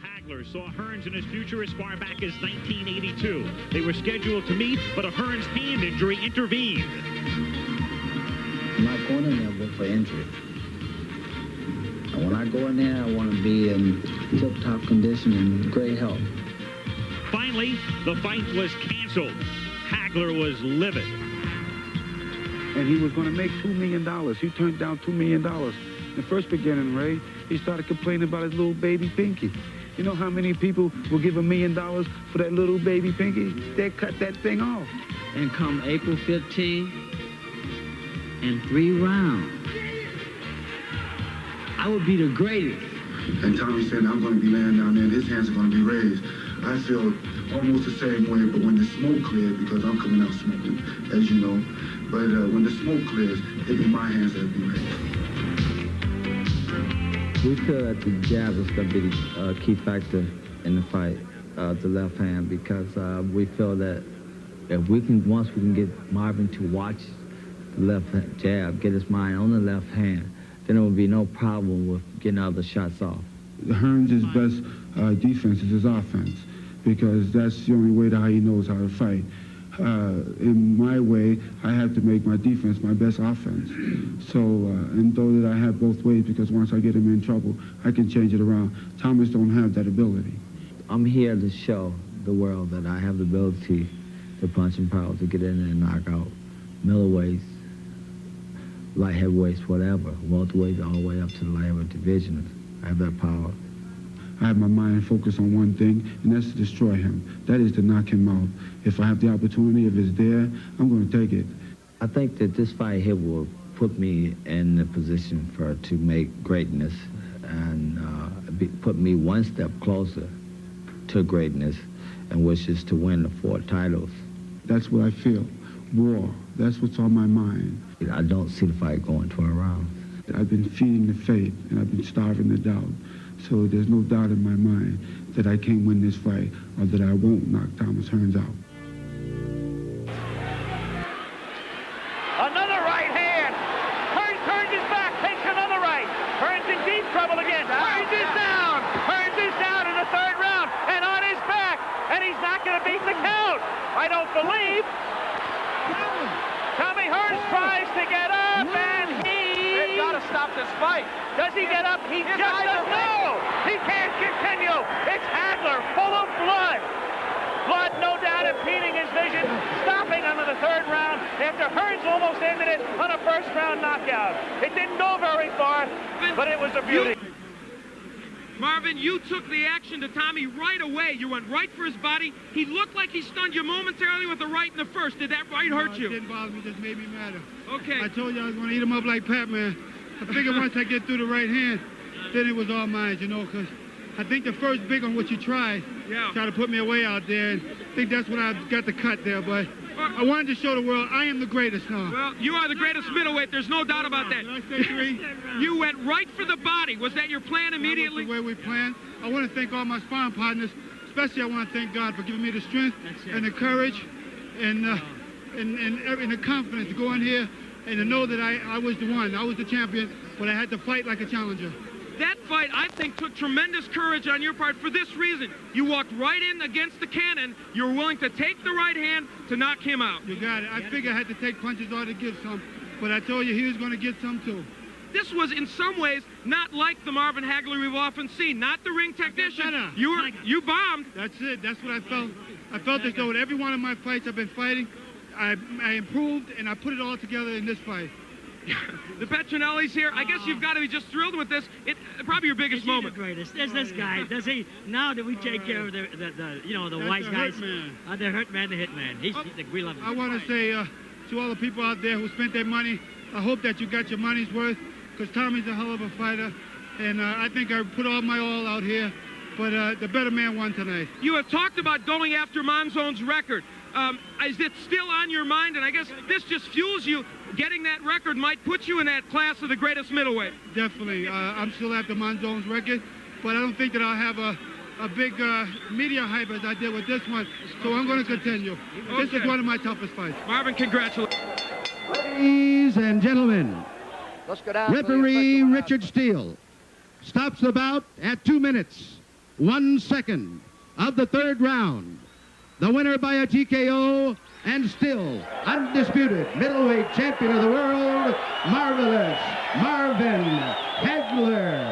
Hagler saw Hearns in his future as far back as 1982. They were scheduled to meet, but a Hearns hand injury intervened. I'm not going in there for injury. And when I go in there, I want to be in tip-top condition and great health. Finally, the fight was canceled. Hagler was livid. And he was going to make $2 million. He turned down $2 million. The first beginning, Ray, he started complaining about his little baby Pinky. You know how many people will give $1 million for that little baby Pinky? They cut that thing off. And come April 15, in 3 rounds, I would be the greatest. And Tommy said, I'm going to be laying down there and his hands are going to be raised. I feel almost the same way, but when the smoke cleared, because I'm coming out smoking, as you know, but when the smoke clears, it'll be my hands that'll be raised. We feel that the jab is going to be the key factor in the fight, the left hand, because we feel that if we can, once we can get Marvin to watch the left jab, get his mind on the left hand, then there will be no problem with getting other shots off. Hearns' best defense is his offense, because that's the only way that he knows how to fight. In my way, I have to make my defense my best offense. So, and though that I have both ways, because once I get him in trouble, I can change it around. Thomas don't have that ability. I'm here to show the world that I have the ability to punch and power, to get in there and knock out middleweights, light heavyweights, whatever, welterweights, all the way up to the light heavyweight division. I have that power. I have my mind focused on one thing, and that's to destroy him. That is to knock him out. If I have the opportunity, if it's there, I'm going to take it. I think that this fight here will put me in the position to make greatness and put me one step closer to greatness, and which is to win the 4 titles. That's what I feel. War. That's what's on my mind. I don't see the fight going 12 rounds. I've been feeding the faith, and I've been starving the doubt. So there's no doubt in my mind that I can't win this fight, or that I won't knock Thomas Hearns out. Another right hand. Hearns turns his back, takes another right. Hearns in deep trouble again. Hearns is down. Hearns is down in the 3rd round and on his back. And he's not going to beat the count. I don't believe. Tommy Hearns tries to get up, and they've got to stop this fight. Does he get up? He just does no. He can't continue. It's Hagler, full of blood. Blood, no doubt, impeding his vision. Stopping under the 3rd round after Hearns almost ended it on a 1st-round knockout. It didn't go very far, but it was a beauty. Marvin, you took the action to Tommy right away. You went right for his body. He looked like he stunned you momentarily with the right in the 1st. Did that right hurt you? It didn't bother me. It just made me madder. Okay. I told you I was going to eat him up like Pac-Man. I figured once I get through the right hand, then it was all mine, you know, because I think the first big on what you tried, try to put me away out there, and I think that's when I got the cut there, but I wanted to show the world I am the greatest now. Well, you are the greatest middleweight. There's no doubt about that. Did I say 3? You went right for the body. Was that your plan immediately? That was the way we planned. I want to thank all my sparring partners. Especially I want to thank God for giving me the strength and the courage and the confidence to go in here and to know that I was the one. I was the champion, but I had to fight like a challenger. That fight, I think, took tremendous courage on your part for this reason. You walked right in against the cannon. You were willing to take the right hand to knock him out. You got it. I figured I had to take punches or to give some, but I told you he was going to get some too. This was, in some ways, not like the Marvin Hagler we've often seen. Not the ring technician. You bombed. That's it. That's what I felt. I felt as though in every one of my fights I've been fighting, I improved, and I put it all together in this fight. The Petronelli's here. I guess you've got to be just thrilled with this. It's probably your biggest moment. The greatest. There's this guy. Does he? Now that we take care of the wise guys, the hurt man, the hit man. We love him. I want to say to all the people out there who spent their money, I hope that you got your money's worth, because Tommy's a hell of a fighter, and I think I put all my all out here. But the better man won tonight. You have talked about going after Monzone's record. Is it still on your mind? And I guess this just fuels you. Getting that record might put you in that class of the greatest middleweight. Definitely. I'm still after Monzone's record, but I don't think that I'll have a big media hype as I did with this one. So I'm going to continue. Okay. This is one of my toughest fights. Marvin, congratulations. Ladies and gentlemen, referee Richard Steele stops the bout at 2 minutes. 1 second of the 3rd round. The winner by a TKO and still undisputed middleweight champion of the world, Marvelous Marvin Hagler.